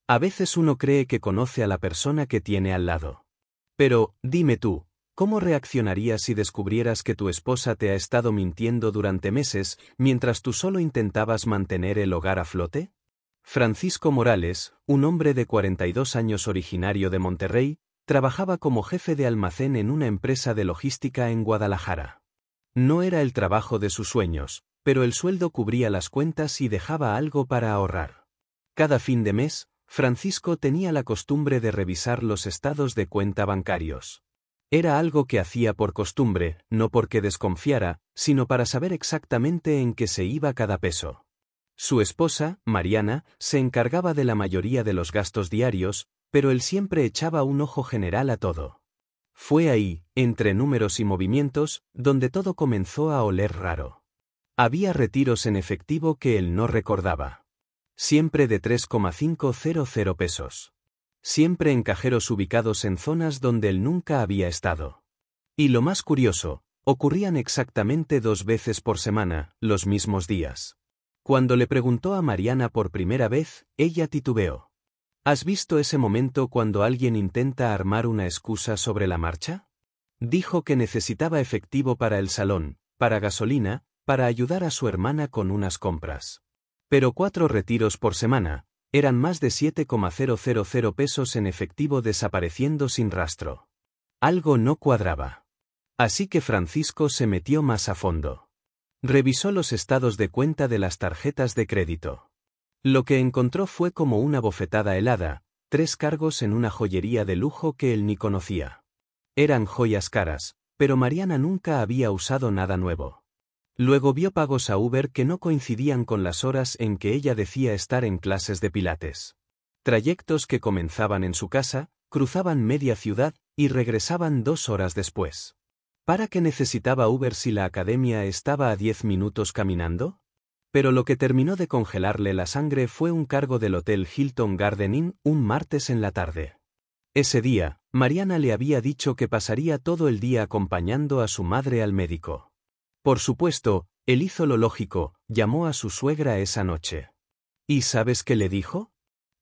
A veces uno cree que conoce a la persona que tiene al lado. Pero, dime tú, ¿cómo reaccionarías si descubrieras que tu esposa te ha estado mintiendo durante meses mientras tú solo intentabas mantener el hogar a flote? Francisco Morales, un hombre de 42 años originario de Monterrey, trabajaba como jefe de almacén en una empresa de logística en Guadalajara. No era el trabajo de sus sueños, pero el sueldo cubría las cuentas y dejaba algo para ahorrar. Cada fin de mes, Francisco tenía la costumbre de revisar los estados de cuenta bancarios. Era algo que hacía por costumbre, no porque desconfiara, sino para saber exactamente en qué se iba cada peso. Su esposa, Mariana, se encargaba de la mayoría de los gastos diarios, pero él siempre echaba un ojo general a todo. Fue ahí, entre números y movimientos, donde todo comenzó a oler raro. Había retiros en efectivo que él no recordaba. Siempre de 3,500 pesos. Siempre en cajeros ubicados en zonas donde él nunca había estado. Y lo más curioso, ocurrían exactamente 2 veces por semana, los mismos días. Cuando le preguntó a Mariana por primera vez, ella titubeó. ¿Has visto ese momento cuando alguien intenta armar una excusa sobre la marcha? Dijo que necesitaba efectivo para el salón, para gasolina, para ayudar a su hermana con unas compras. Pero 4 retiros por semana, eran más de 7,000 pesos en efectivo desapareciendo sin rastro. Algo no cuadraba. Así que Francisco se metió más a fondo. Revisó los estados de cuenta de las tarjetas de crédito. Lo que encontró fue como una bofetada helada, 3 cargos en una joyería de lujo que él ni conocía. Eran joyas caras, pero Mariana nunca había usado nada nuevo. Luego vio pagos a Uber que no coincidían con las horas en que ella decía estar en clases de pilates. Trayectos que comenzaban en su casa, cruzaban media ciudad y regresaban 2 horas después. ¿Para qué necesitaba Uber si la academia estaba a 10 minutos caminando? Pero lo que terminó de congelarle la sangre fue un cargo del Hotel Hilton Garden Inn un martes en la tarde. Ese día, Mariana le había dicho que pasaría todo el día acompañando a su madre al médico. Por supuesto, él hizo lo lógico, llamó a su suegra esa noche. ¿Y sabes qué le dijo?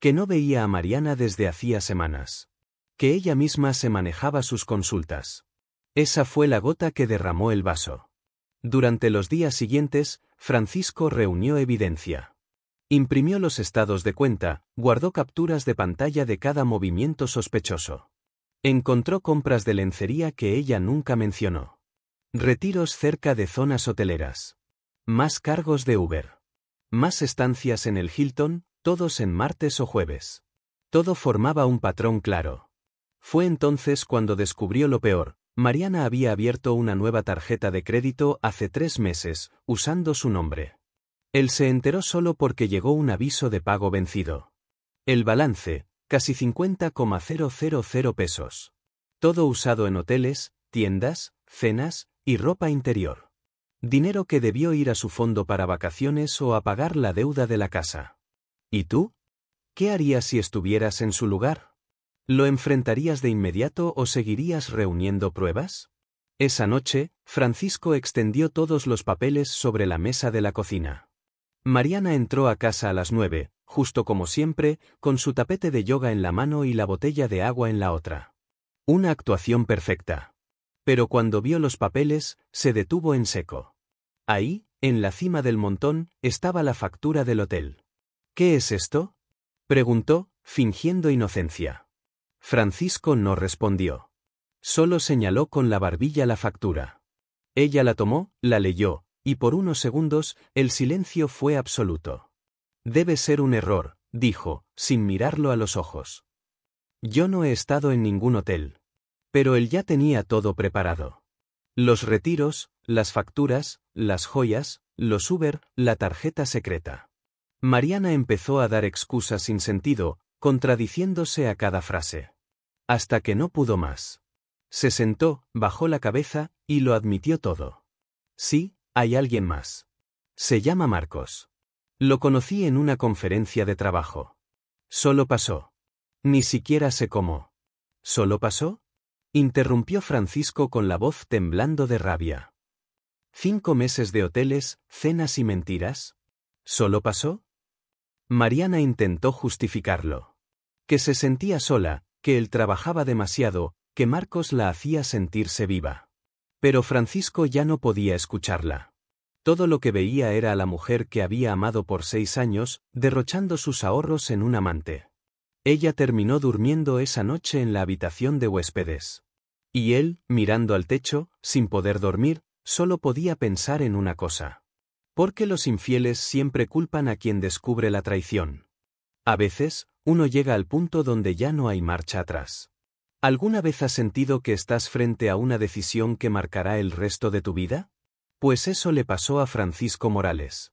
Que no veía a Mariana desde hacía semanas. Que ella misma se manejaba sus consultas. Esa fue la gota que derramó el vaso. Durante los días siguientes, Francisco reunió evidencia. Imprimió los estados de cuenta, guardó capturas de pantalla de cada movimiento sospechoso. Encontró compras de lencería que ella nunca mencionó. Retiros cerca de zonas hoteleras. Más cargos de Uber. Más estancias en el Hilton, todos en martes o jueves. Todo formaba un patrón claro. Fue entonces cuando descubrió lo peor. Mariana había abierto una nueva tarjeta de crédito hace 3 meses, usando su nombre. Él se enteró solo porque llegó un aviso de pago vencido. El balance, casi 50,000 pesos. Todo usado en hoteles, tiendas, cenas y ropa interior. Dinero que debió ir a su fondo para vacaciones o a pagar la deuda de la casa. ¿Y tú? ¿Qué harías si estuvieras en su lugar? ¿Lo enfrentarías de inmediato o seguirías reuniendo pruebas? Esa noche, Francisco extendió todos los papeles sobre la mesa de la cocina. Mariana entró a casa a las 9, justo como siempre, con su tapete de yoga en la mano y la botella de agua en la otra. Una actuación perfecta. Pero cuando vio los papeles, se detuvo en seco. Ahí, en la cima del montón, estaba la factura del hotel. ¿Qué es esto?, preguntó, fingiendo inocencia. Francisco no respondió. Solo señaló con la barbilla la factura. Ella la tomó, la leyó, y por unos segundos, el silencio fue absoluto. Debe ser un error, dijo, sin mirarlo a los ojos. Yo no he estado en ningún hotel. Pero él ya tenía todo preparado. Los retiros, las facturas, las joyas, los Uber, la tarjeta secreta. Mariana empezó a dar excusas sin sentido, contradiciéndose a cada frase. Hasta que no pudo más. Se sentó, bajó la cabeza, y lo admitió todo. Sí, hay alguien más. Se llama Marcos. Lo conocí en una conferencia de trabajo. Solo pasó. Ni siquiera sé cómo. ¿Solo pasó?, interrumpió Francisco con la voz temblando de rabia. 5 meses de hoteles, cenas y mentiras. ¿Solo pasó? Mariana intentó justificarlo. Que se sentía sola, que él trabajaba demasiado, que Marcos la hacía sentirse viva. Pero Francisco ya no podía escucharla. Todo lo que veía era a la mujer que había amado por 6 años, derrochando sus ahorros en un amante. Ella terminó durmiendo esa noche en la habitación de huéspedes. Y él, mirando al techo, sin poder dormir, solo podía pensar en una cosa. ¿Por qué los infieles siempre culpan a quien descubre la traición? A veces, uno llega al punto donde ya no hay marcha atrás. ¿Alguna vez has sentido que estás frente a una decisión que marcará el resto de tu vida? Pues eso le pasó a Francisco Morales.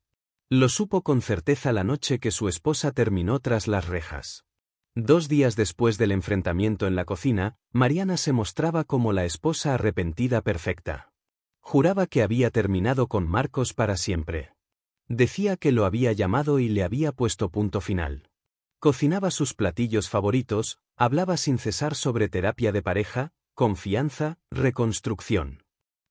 Lo supo con certeza la noche que su esposa terminó tras las rejas. 2 días después del enfrentamiento en la cocina, Mariana se mostraba como la esposa arrepentida perfecta. Juraba que había terminado con Marcos para siempre. Decía que lo había llamado y le había puesto punto final. Cocinaba sus platillos favoritos, hablaba sin cesar sobre terapia de pareja, confianza, reconstrucción.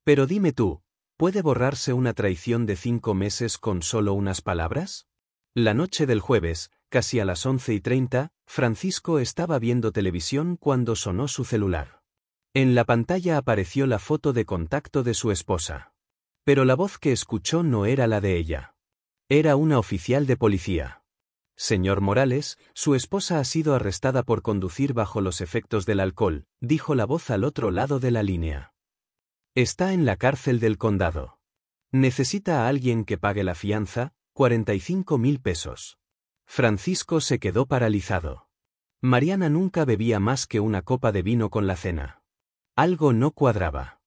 Pero dime tú, ¿puede borrarse una traición de 5 meses con solo unas palabras? La noche del jueves, casi a las 11:30, Francisco estaba viendo televisión cuando sonó su celular. En la pantalla apareció la foto de contacto de su esposa. Pero la voz que escuchó no era la de ella. Era una oficial de policía. Señor Morales, su esposa ha sido arrestada por conducir bajo los efectos del alcohol, dijo la voz al otro lado de la línea. Está en la cárcel del condado. Necesita a alguien que pague la fianza, 45.000 pesos. Francisco se quedó paralizado. Mariana nunca bebía más que una copa de vino con la cena. Algo no cuadraba.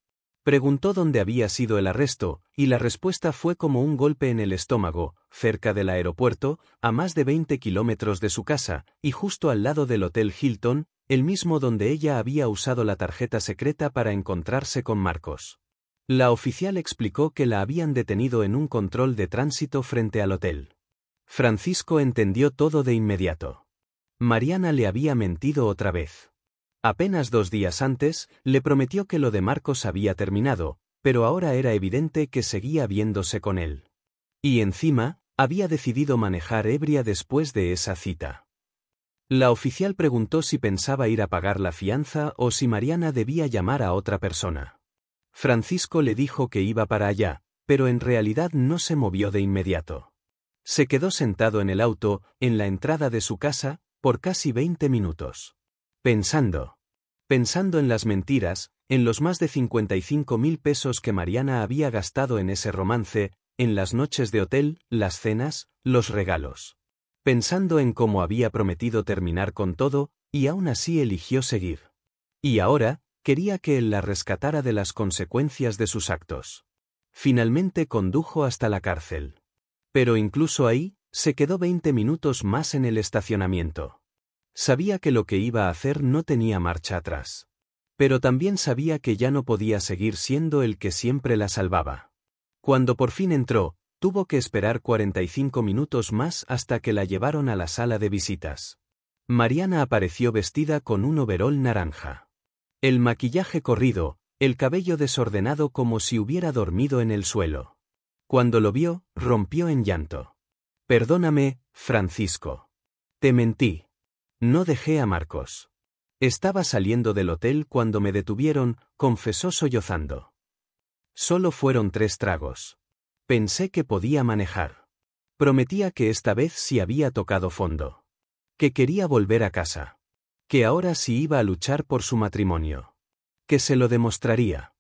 Preguntó dónde había sido el arresto, y la respuesta fue como un golpe en el estómago, cerca del aeropuerto, a más de 20 kilómetros de su casa, y justo al lado del Hotel Hilton, el mismo donde ella había usado la tarjeta secreta para encontrarse con Marcos. La oficial explicó que la habían detenido en un control de tránsito frente al hotel. Francisco entendió todo de inmediato. Mariana le había mentido otra vez. Apenas 2 días antes, le prometió que lo de Marcos había terminado, pero ahora era evidente que seguía viéndose con él. Y encima, había decidido manejar ebria después de esa cita. La oficial preguntó si pensaba ir a pagar la fianza o si Mariana debía llamar a otra persona. Francisco le dijo que iba para allá, pero en realidad no se movió de inmediato. Se quedó sentado en el auto, en la entrada de su casa, por casi 20 minutos. Pensando en las mentiras, en los más de 55.000 pesos que Mariana había gastado en ese romance, en las noches de hotel, las cenas, los regalos. Pensando en cómo había prometido terminar con todo, y aún así eligió seguir. Y ahora, quería que él la rescatara de las consecuencias de sus actos. Finalmente condujo hasta la cárcel. Pero incluso ahí, se quedó 20 minutos más en el estacionamiento. Sabía que lo que iba a hacer no tenía marcha atrás. Pero también sabía que ya no podía seguir siendo el que siempre la salvaba. Cuando por fin entró, tuvo que esperar 45 minutos más hasta que la llevaron a la sala de visitas. Mariana apareció vestida con un overol naranja. El maquillaje corrido, el cabello desordenado como si hubiera dormido en el suelo. Cuando lo vio, rompió en llanto. Perdóname, Francisco. Te mentí. No dejé a Marcos. Estaba saliendo del hotel cuando me detuvieron, confesó sollozando. Solo fueron 3 tragos. Pensé que podía manejar. Prometía que esta vez sí había tocado fondo. Que quería volver a casa. Que ahora sí iba a luchar por su matrimonio. Que se lo demostraría.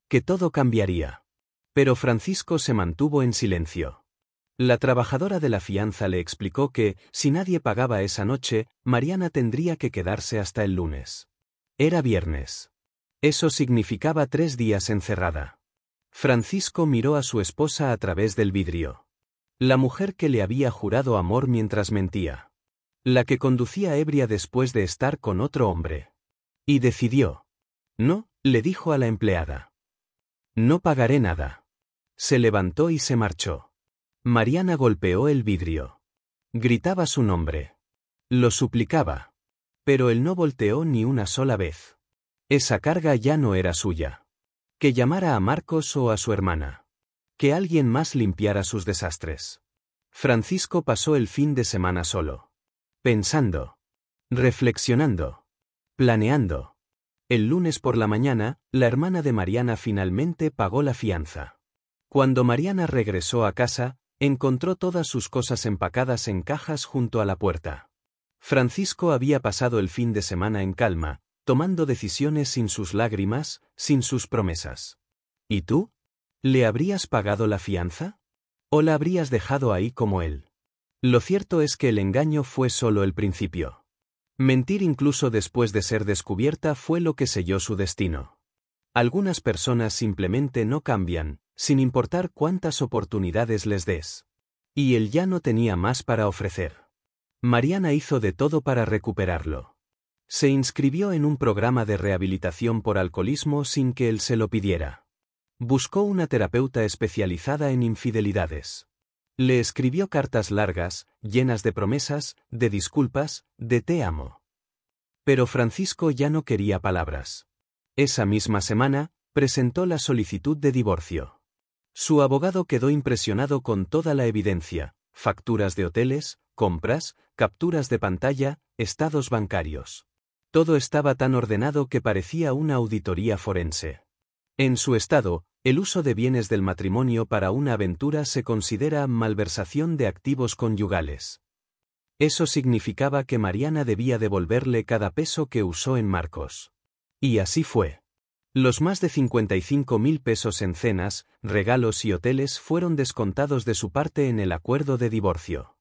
Que todo cambiaría. Pero Francisco se mantuvo en silencio. La trabajadora de la fianza le explicó que, si nadie pagaba esa noche, Mariana tendría que quedarse hasta el lunes. Era viernes. Eso significaba 3 días encerrada. Francisco miró a su esposa a través del vidrio. La mujer que le había jurado amor mientras mentía. La que conducía ebria después de estar con otro hombre. Y decidió. No, le dijo a la empleada. No pagaré nada. Se levantó y se marchó. Mariana golpeó el vidrio. Gritaba su nombre. Lo suplicaba. Pero él no volteó ni una sola vez. Esa carga ya no era suya. Que llamara a Marcos o a su hermana. Que alguien más limpiara sus desastres. Francisco pasó el fin de semana solo. Pensando. Reflexionando. Planeando. El lunes por la mañana, la hermana de Mariana finalmente pagó la fianza. Cuando Mariana regresó a casa, encontró todas sus cosas empacadas en cajas junto a la puerta. Francisco había pasado el fin de semana en calma, tomando decisiones sin sus lágrimas, sin sus promesas. ¿Y tú? ¿Le habrías pagado la fianza? ¿O la habrías dejado ahí como él? Lo cierto es que el engaño fue solo el principio. Mentir incluso después de ser descubierta fue lo que selló su destino. Algunas personas simplemente no cambian, sin importar cuántas oportunidades les des. Y él ya no tenía más para ofrecer. Mariana hizo de todo para recuperarlo. Se inscribió en un programa de rehabilitación por alcoholismo sin que él se lo pidiera. Buscó una terapeuta especializada en infidelidades. Le escribió cartas largas, llenas de promesas, de disculpas, de te amo. Pero Francisco ya no quería palabras. Esa misma semana, presentó la solicitud de divorcio. Su abogado quedó impresionado con toda la evidencia: facturas de hoteles, compras, capturas de pantalla, estados bancarios. Todo estaba tan ordenado que parecía una auditoría forense. En su estado, el uso de bienes del matrimonio para una aventura se considera malversación de activos conyugales. Eso significaba que Mariana debía devolverle cada peso que usó en Marcos. Y así fue. Los más de 55.000 pesos en cenas, regalos y hoteles fueron descontados de su parte en el acuerdo de divorcio.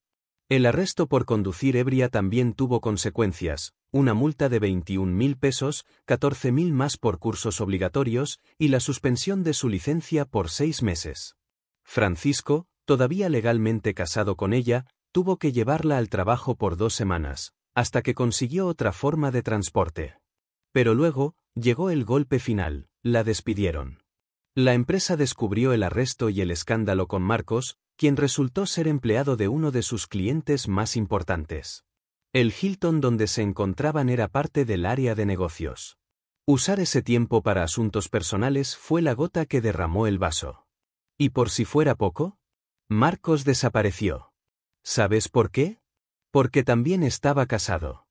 El arresto por conducir ebria también tuvo consecuencias: una multa de 21.000 pesos, 14.000 más por cursos obligatorios, y la suspensión de su licencia por 6 meses. Francisco, todavía legalmente casado con ella, tuvo que llevarla al trabajo por 2 semanas, hasta que consiguió otra forma de transporte. Pero luego, llegó el golpe final: la despidieron. La empresa descubrió el arresto y el escándalo con Marcos, quien resultó ser empleado de uno de sus clientes más importantes. El Hilton donde se encontraban era parte del área de negocios. Usar ese tiempo para asuntos personales fue la gota que derramó el vaso. Y por si fuera poco, Marcos desapareció. ¿Sabes por qué? Porque también estaba casado.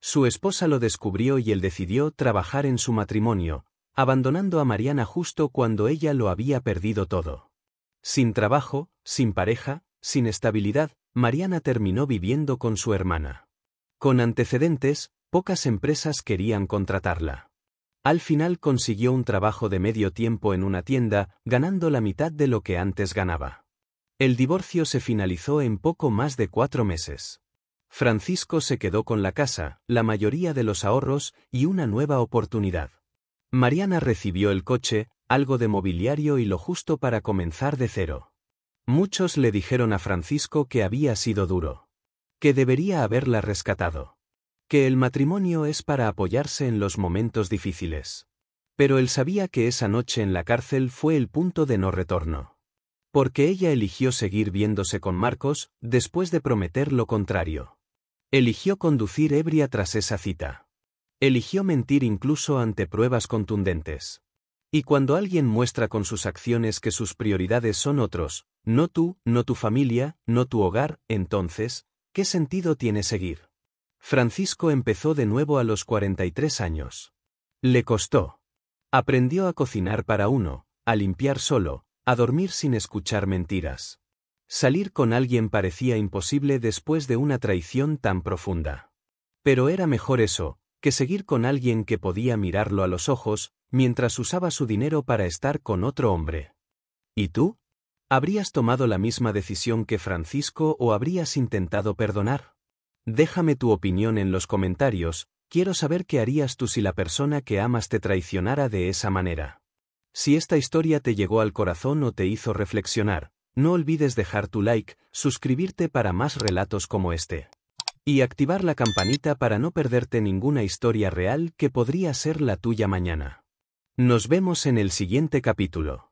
Su esposa lo descubrió y él decidió trabajar en su matrimonio, abandonando a Mariana justo cuando ella lo había perdido todo. Sin trabajo, sin pareja, sin estabilidad, Mariana terminó viviendo con su hermana. Con antecedentes, pocas empresas querían contratarla. Al final consiguió un trabajo de medio tiempo en una tienda, ganando la mitad de lo que antes ganaba. El divorcio se finalizó en poco más de 4 meses. Francisco se quedó con la casa, la mayoría de los ahorros y una nueva oportunidad. Mariana recibió el coche, algo de mobiliario y lo justo para comenzar de cero. Muchos le dijeron a Francisco que había sido duro. Que debería haberla rescatado. Que el matrimonio es para apoyarse en los momentos difíciles. Pero él sabía que esa noche en la cárcel fue el punto de no retorno. Porque ella eligió seguir viéndose con Marcos, después de prometer lo contrario. Eligió conducir ebria tras esa cita. Eligió mentir incluso ante pruebas contundentes. Y cuando alguien muestra con sus acciones que sus prioridades son otros, no tú, no tu familia, no tu hogar, entonces, ¿qué sentido tiene seguir? Francisco empezó de nuevo a los 43 años. Le costó. Aprendió a cocinar para uno, a limpiar solo, a dormir sin escuchar mentiras. Salir con alguien parecía imposible después de una traición tan profunda. Pero era mejor eso, que seguir con alguien que podía mirarlo a los ojos, mientras usaba su dinero para estar con otro hombre. ¿Y tú? ¿Habrías tomado la misma decisión que Francisco o habrías intentado perdonar? Déjame tu opinión en los comentarios, quiero saber qué harías tú si la persona que amas te traicionara de esa manera. Si esta historia te llegó al corazón o te hizo reflexionar, no olvides dejar tu like, suscribirte para más relatos como este. Y activar la campanita para no perderte ninguna historia real que podría ser la tuya mañana. Nos vemos en el siguiente capítulo.